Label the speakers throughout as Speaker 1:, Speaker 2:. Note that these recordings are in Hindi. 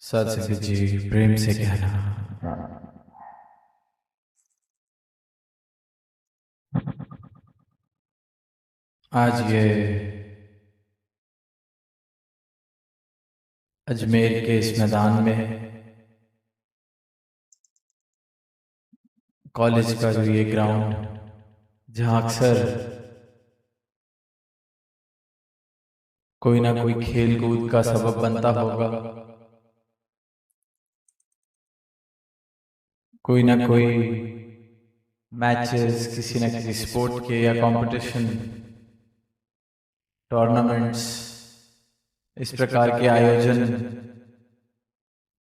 Speaker 1: सत्संग जी प्रेम से कहना। आज ये अजमेर के इस मैदान में कॉलेज का जो ये ग्राउंड जहाँ अक्सर कोई ना कोई खेल कूद का सबब बनता होगा, कोई ना कोई मैचेस किसी न किसी स्पोर्ट के या कंपटीशन टूर्नामेंट्स इस प्रकार के आयोजन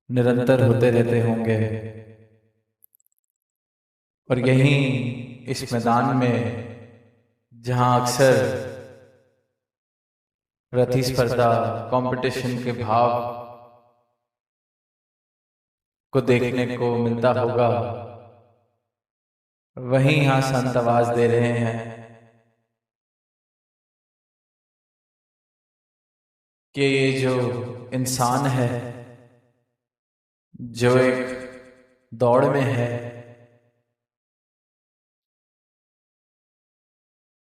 Speaker 1: निरंतर होते रहते होंगे। और यहीं इस मैदान में जहां अक्सर प्रतिस्पर्धा कंपटीशन के भाव को देखने को मिलता होगा, वहीं यहाँ संत आवाज दे रहे हैं कि ये जो इंसान है जो एक दौड़ में है,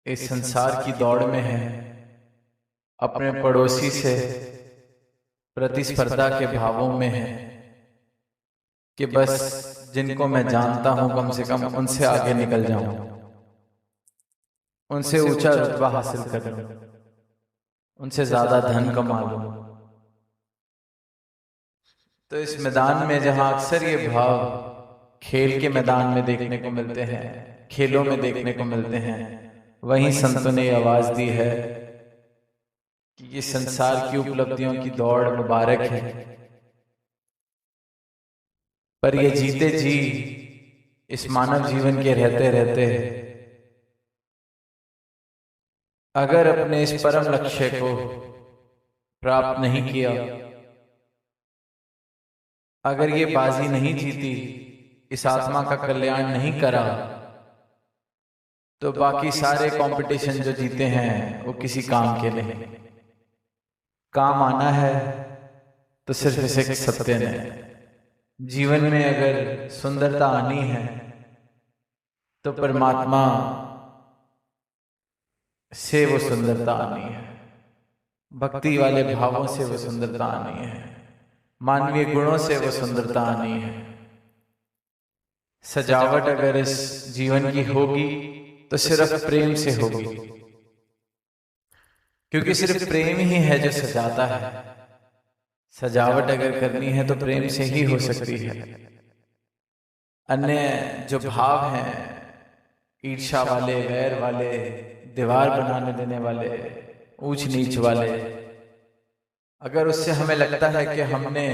Speaker 1: इस संसार की दौड़ में है, अपने पड़ोसी से प्रतिस्पर्धा के भावों में है कि बस जिनको मैं जानता हूं कम से कम उनसे आगे निकल जाऊं, उनसे ऊंचा रुतबा हासिल कर लूं, उनसे ज्यादा धन कमा लूं। तो इस मैदान में जहां अक्सर ये भाव खेल के मैदान में देखने को मिलते हैं, खेलों में देखने को मिलते हैं, वहीं संतों ने आवाज दी है कि ये संसार की उपलब्धियों की दौड़ मुबारक है, पर ये जीते जी इस मानव जीवन के रहते रहते अगर अपने इस परम लक्ष्य को प्राप्त नहीं किया, अगर ये बाजी नहीं जीती, इस आत्मा का कल्याण नहीं करा, तो बाकी सारे कंपटीशन जो जीते हैं वो किसी काम के नहीं। काम आना है तो सिर्फ इसे सत्य ने जीवन में अगर सुंदरता आनी है तो परमात्मा से वो सुंदरता आनी है, भक्ति वाले भावों से वो सुंदरता आनी है, मानवीय गुणों से वो सुंदरता आनी है। सजावट अगर इस जीवन की होगी तो सिर्फ प्रेम से होगी, क्योंकि सिर्फ प्रेम ही है जो सजाता है। सजावट अगर करनी है तो प्रेम से ही हो सकती है। अन्य जो भाव हैं, ईर्ष्या वाले, वैर वाले, दीवार बनाने देने वाले, ऊंच नीच वाले, अगर उससे हमें लगता है कि हमने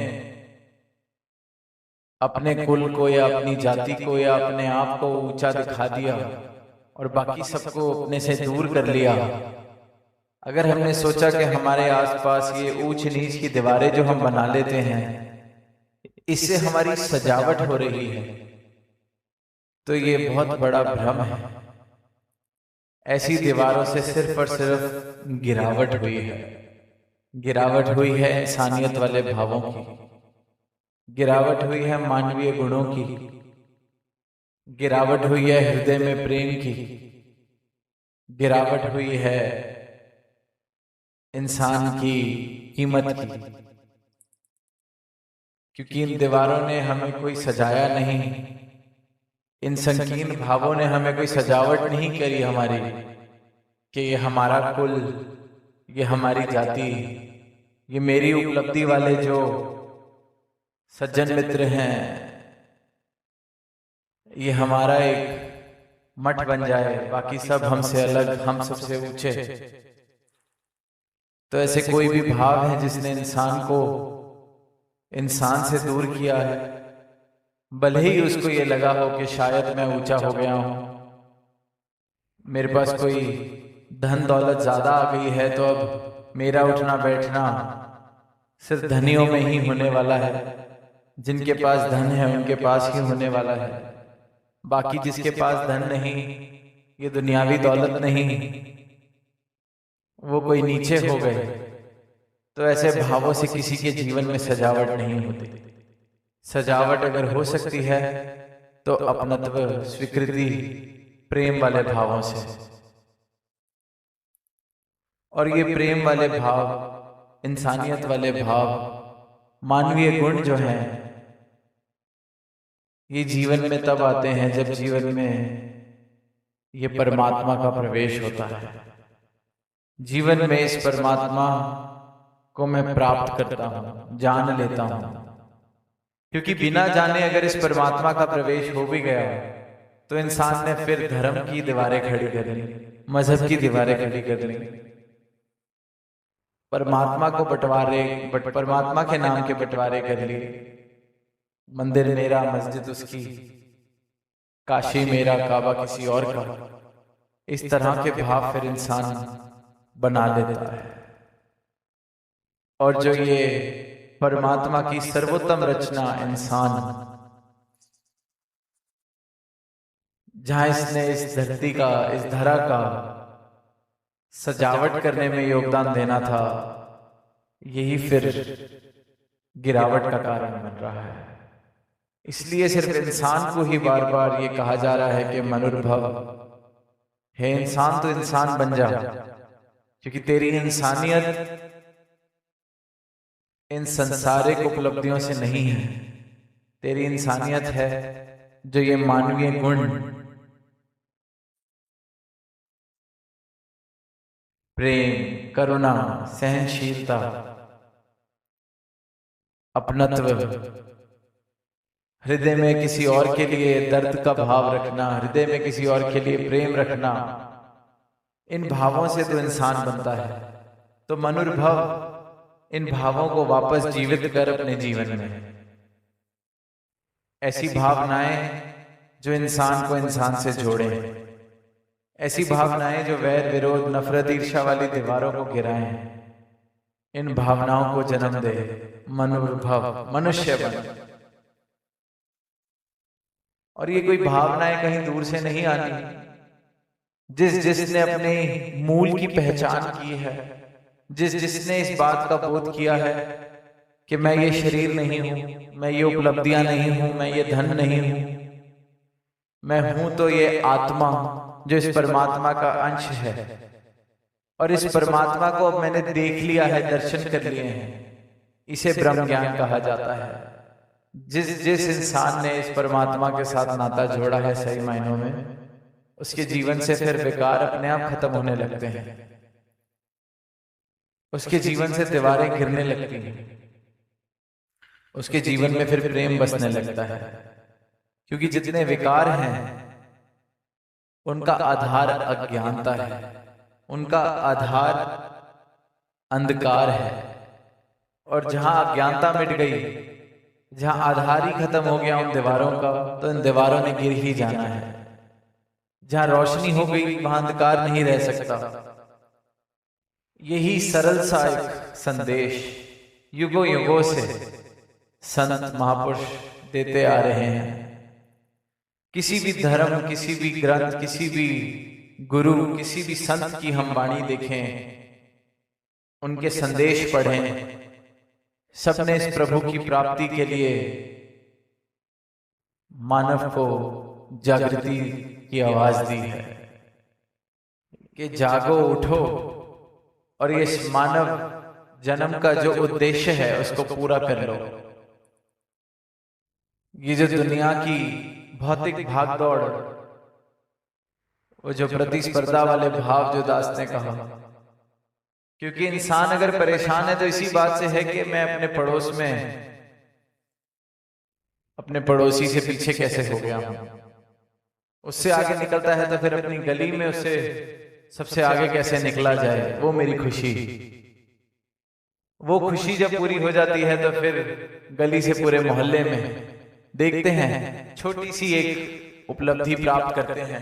Speaker 1: अपने कुल को या अपनी जाति को या अपने आप को ऊंचा दिखा दिया और बाकी सबको अपने से दूर कर लिया, अगर हमने सोचा कि हमारे आसपास ये ऊंच नीच की दीवारें जो हम बना लेते हैं इससे हमारी सजावट हो रही है, तो ये बहुत बड़ा भ्रम है। ऐसी दीवारों से सिर्फ और सिर्फ गिरावट हुई है। गिरावट हुई है इंसानियत वाले भावों की, गिरावट हुई है मानवीय गुणों की, गिरावट हुई है हृदय में प्रेम की, गिरावट हुई है इंसान की कीमत की। क्योंकि इन दीवारों ने हमें कोई सजाया नहीं, इन संकीर्ण भावों ने हमें कोई सजावट नहीं करी हमारी कि ये हमारा कुल, ये हमारी जाति, ये मेरी उपलब्धि वाले जो सज्जन मित्र हैं, ये हमारा एक मठ बन जाए, बाकी सब हमसे अलग, हम सबसे ऊंचे। तो ऐसे कोई भी भाव है जिसने इंसान को इंसान से दूर किया है, भले ही उसको ये लगा हो कि शायद मैं ऊंचा हो गया हूं, मेरे पास कोई धन दौलत ज्यादा आ गई है, तो अब मेरा उठना बैठना सिर्फ धनियों में ही होने वाला है, जिनके पास धन है उनके पास ही होने वाला है, बाकी जिसके पास धन नहीं, ये दुनियावी दौलत नहीं, वो कोई नीचे हो गए। तो ऐसे भावों से किसी के जीवन में सजावट नहीं होती। सजावट अगर हो सकती है तो अपनत्व, स्वीकृति, प्रेम वाले भावों से। और ये प्रेम वाले भाव, इंसानियत वाले भाव, मानवीय गुण जो हैं, ये जीवन में तब आते हैं जब जीवन में ये परमात्मा का प्रवेश होता है। जीवन में इस परमात्मा को मैं प्राप्त करता हूं, जान लेता हूं। क्योंकि बिना जाने अगर इस परमात्मा का प्रवेश हो भी गया तो इंसान ने फिर धर्म की दीवारें खड़ी कर ली, मजहब की दीवारें खड़ी कर ली, परमात्मा को परमात्मा के नाम के बंटवारे कर लिए। मंदिर मेरा, मस्जिद उसकी, काशी मेरा, काबा किसी और का। इस तरह के भाव फिर इंसान बना लेता है। और जो ये परमात्मा की सर्वोत्तम रचना इंसान, जहां इसने इस धरती का, इस धरा का सजावट करने में योगदान देना था, यही फिर गिरावट का कारण बन रहा है। इसलिए सिर्फ इंसान को ही बार बार ये कहा जा रहा है कि मनुर्भव, है इंसान तो इंसान बन जा, क्योंकि तेरी इंसानियत इन संसारिक उपलब्धियों से नहीं है। तेरी इंसानियत है जो ये मानवीय गुण, प्रेम, करुणा, सहनशीलता, अपनत्व, हृदय में किसी और के लिए दर्द का भाव रखना, हृदय में किसी और के लिए प्रेम रखना, इन भावों से तो इंसान बनता है। तो मनुर्भव इन भावों को वापस जीवित कर अपने जीवन में। ऐसी भावनाएं जो इंसान को इंसान से जोड़े, ऐसी भावनाएं जो वैर, विरोध, नफरत, ईर्ष्या वाली दीवारों को गिराएं, इन भावनाओं को जन्म दे मनुर्भव, मनुष्य बन। और ये कोई भावनाएं कहीं दूर से नहीं आनी। जिसने अपने मूल की पहचान की है, जिसने इस बात का बोध किया है कि मैं ये शरीर नहीं हूं, मैं ये उपलब्धियां नहीं हूं, मैं ये धन नहीं हूं, मैं हूं तो ये आत्मा जो इस परमात्मा का अंश है। और इस परमात्मा को अब मैंने देख लिया है, दर्शन कर लिए हैं, इसे ब्रह्म ज्ञान कहा जाता है। जिस इंसान ने इस परमात्मा के साथ नाता जोड़ा है सही मायनों में, उसके जीवन से फिर विकार अपने आप खत्म होने लगते हैं, उसके जीवन से दीवारें गिरने लगती हैं, उसके जीवन में फिर प्रेम बसने लगता है। क्योंकि जितने विकार हैं उनका आधार अज्ञानता है, उनका आधार अंधकार है। और जहां अज्ञानता मिट गई, जहां आधार ही खत्म हो गया उन दीवारों का, तो इन दीवारों ने गिर ही जाना है। जहां रोशनी हो गई वहां अंधकार नहीं रह सकता। यही सरल सा एक संदेश युगों युगों से संत महापुरुष देते आ रहे हैं। किसी भी धर्म, किसी भी ग्रंथ, किसी भी गुरु, किसी भी संत की हम वाणी देखें, उनके संदेश पढ़ें, सबने इस प्रभु की प्राप्ति के लिए मानव को जागृति की आवाज दी है कि जागो, उठो और ये मानव जन्म का जो उद्देश्य है उसको पूरा कर लो। ये जो दुनिया की भौतिक भागदौड़, वो जो प्रतिस्पर्धा वाले भाव जो दास ने कहा, क्योंकि इंसान अगर परेशान है तो इसी बात से है कि मैं अपने पड़ोस में अपने पड़ोसी से पीछे कैसे हो गया हूं। उससे आगे निकलता है तो फिर अपनी गली में उससे सबसे आगे कैसे निकला जाए, वो मेरी खुशी। वो खुशी जब पूरी हो जाती है तो फिर गली से पूरे मोहल्ले में देखते हैं छोटी सी एक उपलब्धि प्राप्त करते हैं,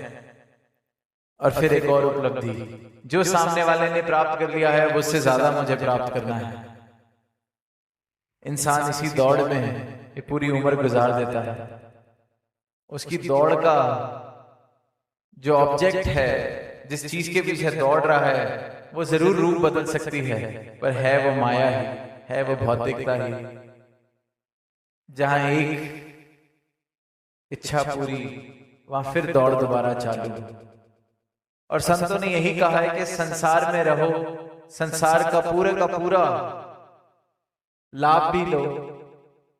Speaker 1: और फिर एक और उपलब्धि जो सामने वाले ने प्राप्त कर लिया है उससे ज्यादा मुझे प्राप्त करना है। इंसान इसी दौड़ में ये पूरी उम्र गुजार देता है। उसकी दौड़ का जो ऑब्जेक्ट है, जिस चीज के पीछे दौड़ रहा है, वो जरूर रूप बदल सकती है, पर है वो माया ही, है वो भौतिकता ही। जहां एक इच्छा पूरी, वहां फिर दौड़ दोबारा चालू। और संतों ने यही कहा है कि संसार में रहो, संसार का पूरा लाभ भी लो,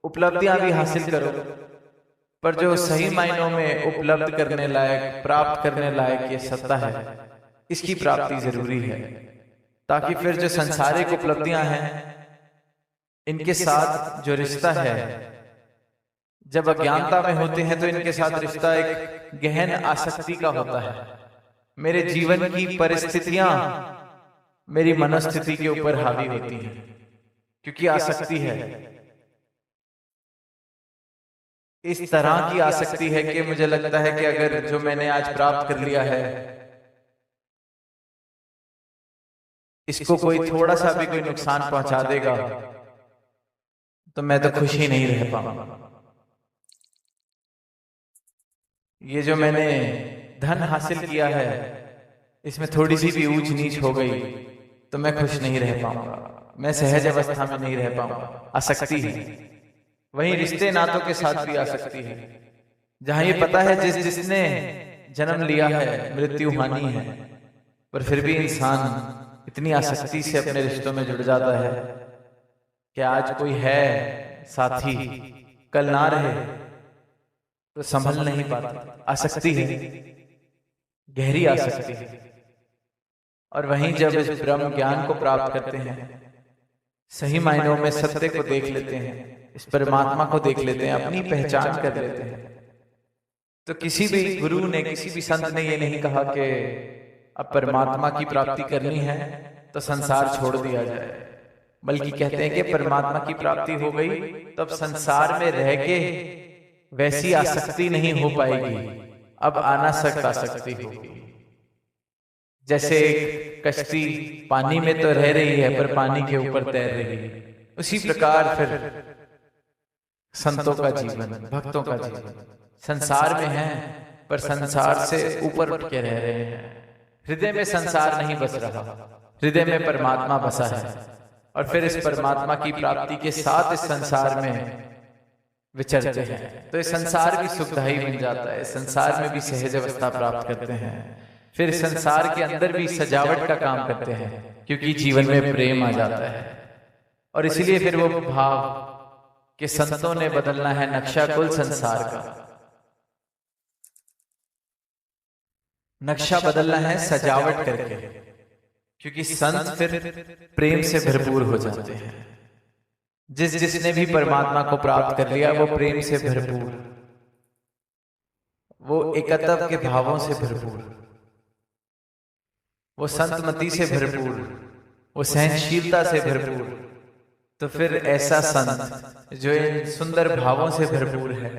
Speaker 1: उपलब्धियां भी हासिल करो, पर जो सही मायनों में उपलब्ध करने लायक, प्राप्त करने लायक ये सत्ता है, इसकी प्राप्ति जरूरी है, ताकि फिर जो संसारिक उपलब्धियां हैं इनके साथ जो रिश्ता है, जब अज्ञानता में होते हैं तो इनके साथ रिश्ता एक गहन आसक्ति का होता है। मेरे जीवन की परिस्थितियां मेरी मनोस्थिति के ऊपर हावी होती हैं, क्योंकि आसक्ति है। इस तरह की आसक्ति है कि मुझे लगता है कि अगर जो मैंने आज प्राप्त कर लिया है, इसको कोई थोड़ा सा भी कोई नुकसान पहुंचा देगा तो मैं तो खुश ही नहीं रह पाऊंगा। ये जो मैंने धन हासिल किया है, इसमें थोड़ी सी भी ऊंच नीच हो गई तो मैं खुश नहीं रह पाऊंगा, मैं सहज अवस्था में नहीं रह पाऊंगा। आसक्ति है। वहीं रिश्ते नातों के साथ भी आसक्ति है, जहां ये पता है जिसने जन्म लिया है मृत्यु हानि है, पर फिर भी इंसान इतनी आसक्ति से अपने रिश्तों में जुड़ जाता है कि आज कोई है साथी, कल ना रहे तो संभल नहीं पाता। आसक्ति है, गहरी आसक्ति है। और वहीं जब इस ब्रह्म ज्ञान को प्राप्त करते हैं, सही मायनों में सत्य को देख लेते हैं, इस परमात्मा को देख लेते हैं, अपनी पहचान कर लेते हैं, तो किसी भी गुरु ने, किसी भी संत ने ये नहीं कहा कि अब परमात्मा की प्राप्ति करनी है तो संसार छोड़ दिया जाए, बल्कि कहते हैं कि परमात्मा की प्राप्ति हो गई तो अब संसार में रह के वैसी आसक्ति नहीं हो पाएगी, अब अनासक्त आसक्ति होगी। जैसे एक कश्ती पानी में तो रह रही है पर पानी के ऊपर तैर रही है, उसी प्रकार फिर संतों का जीवन, भक्तों का जीवन संसार में है पर संसार से ऊपर उठ के रह रहे हैं। हृदय में संसार नहीं बस रहा, हृदय में परमात्मा बसा है, और फिर इस परमात्मा की प्राप्ति के साथ इस संसार में विचरते हैं तो इस संसार भी सुखदायी बन जाता है, संसार में भी सहज अवस्था प्राप्त करते हैं, फिर संसार के अंदर भी सजावट का काम करते हैं, क्योंकि जीवन में प्रेम आ जाता है। और इसलिए फिर वो भाव कि संतों ने बदलना है नक्शा कुल संसार का, नक्शा बदलना है सजावट करके, क्योंकि संत फिर प्रेम से भरपूर हो जाते हैं। जिसने भी परमात्मा को प्राप्त कर लिया वो प्रेम से भरपूर, वो एकत्व के भावों से भरपूर, वो संतमति से भरपूर, वो सहनशीलता से भरपूर। तो फिर ऐसा संत जो इन सुंदर भावों से भरपूर है,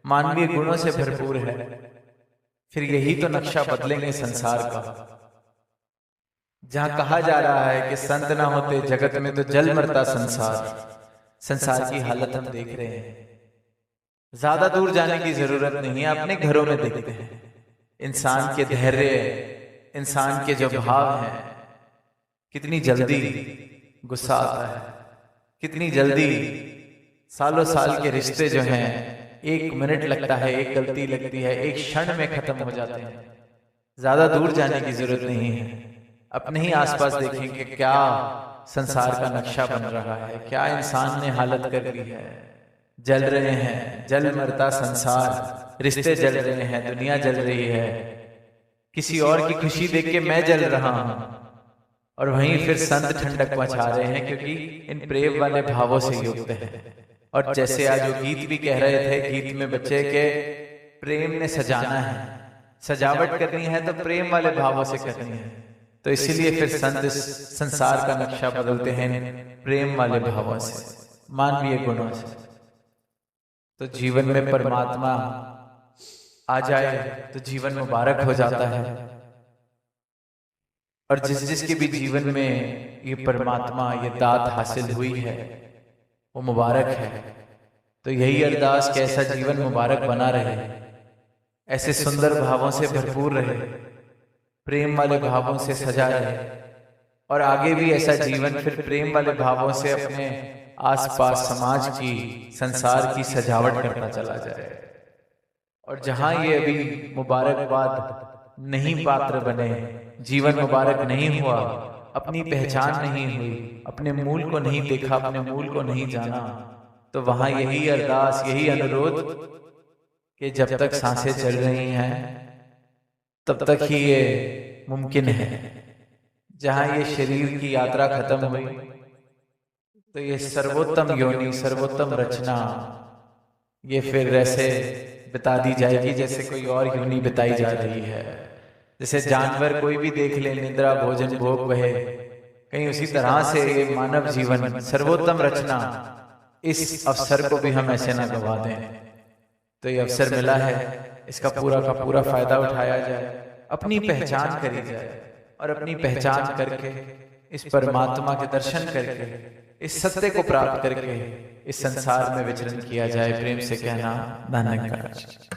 Speaker 1: मानवीय गुणों से भरपूर है, फिर यही तो नक्शा बदलेंगे संसार का। जहां कहा जा रहा है कि संत ना होते जगत में तो जल मरता संसार, संसार की हालत हम देख रहे हैं। ज्यादा दूर जाने की जरूरत नहीं है, अपने घरों में देखते हैं इंसान के धैर्य, इंसान के जो भाव हैं, कितनी जल्दी गुस्सा आता है, कितनी जल्दी सालों साल के रिश्ते जो हैं, एक मिनट लगता है, एक गलती लगती है, एक क्षण में खत्म हो जाते हैं। ज्यादा दूर जाने की जरूरत नहीं है, अपने ही आसपास देखेंगे क्या संसार का नक्शा बन रहा है, क्या इंसान ने हालत कर ली है। जल रहे हैं, जल मरता संसार, रिश्ते जल रहे हैं, दुनिया जल रही है, किसी और की खुशी देख के मैं जल रहा हूं, और वहीं फिर संत ठंडक पहुंचा रहे हैं, क्योंकि इन प्रेम वाले भावों से युक्त है। और जैसे आज वो गीत भी कह रहे थे, गीत में बच्चे के प्रेम ने सजाना है, सजावट करनी है तो प्रेम वाले भावों से करनी है। तो इसीलिए फिर संत संसार का नक्शा बदलते हैं प्रेम वाले भावों से, मानवीय गुणों से। तो जीवन में परमात्मा आ जाए तो जीवन मुबारक हो जाता है, और जिसके भी जीवन में ये परमात्मा, ये दात हासिल हुई है, वो मुबारक है। तो यही अरदास कि ऐसा जीवन मुबारक बना रहे, ऐसे सुंदर भावों से भरपूर रहे, प्रेम वाले भावों से सजा रहे, और आगे भी ऐसा जीवन फिर प्रेम वाले भावों से अपने आसपास समाज की, संसार की सजावट करता चला जाए। और जहां ये अभी मुबारकबाद नहीं पात्र बने, जीवन मुबारक नहीं हुआ, अपनी पहचान नहीं हुई, अपने मूल को नहीं देखा, अपने मूल को नहीं जाना, तो वहां यही अरदास, यही अनुरोध कि जब तक सांसें चल रही हैं तब तक ही ये मुमकिन है। जहां ये शरीर की यात्रा खत्म हुई तो ये सर्वोत्तम योनि, सर्वोत्तम रचना ये फिर ऐसे बिता दी जाएगी जैसे कोई और योनि बिताई जा रही है। जैसे जानवर कोई भी देख ले, निद्रा भोजन भोग वहे, कहीं उसी तरह से ये मानव जीवन सर्वोत्तम रचना, इस अवसर को भी हम ऐसे ना गवा दें। तो ये अवसर मिला है, इसका पूरा का पूरा फायदा उठाया जाए, अपनी पहचान करी जाए, और अपनी पहचान करके इस परमात्मा के दर्शन करके, इस सत्य को प्राप्त करके इस संसार में विचरण किया जाए। प्रेम से कहना, धन्यवाद।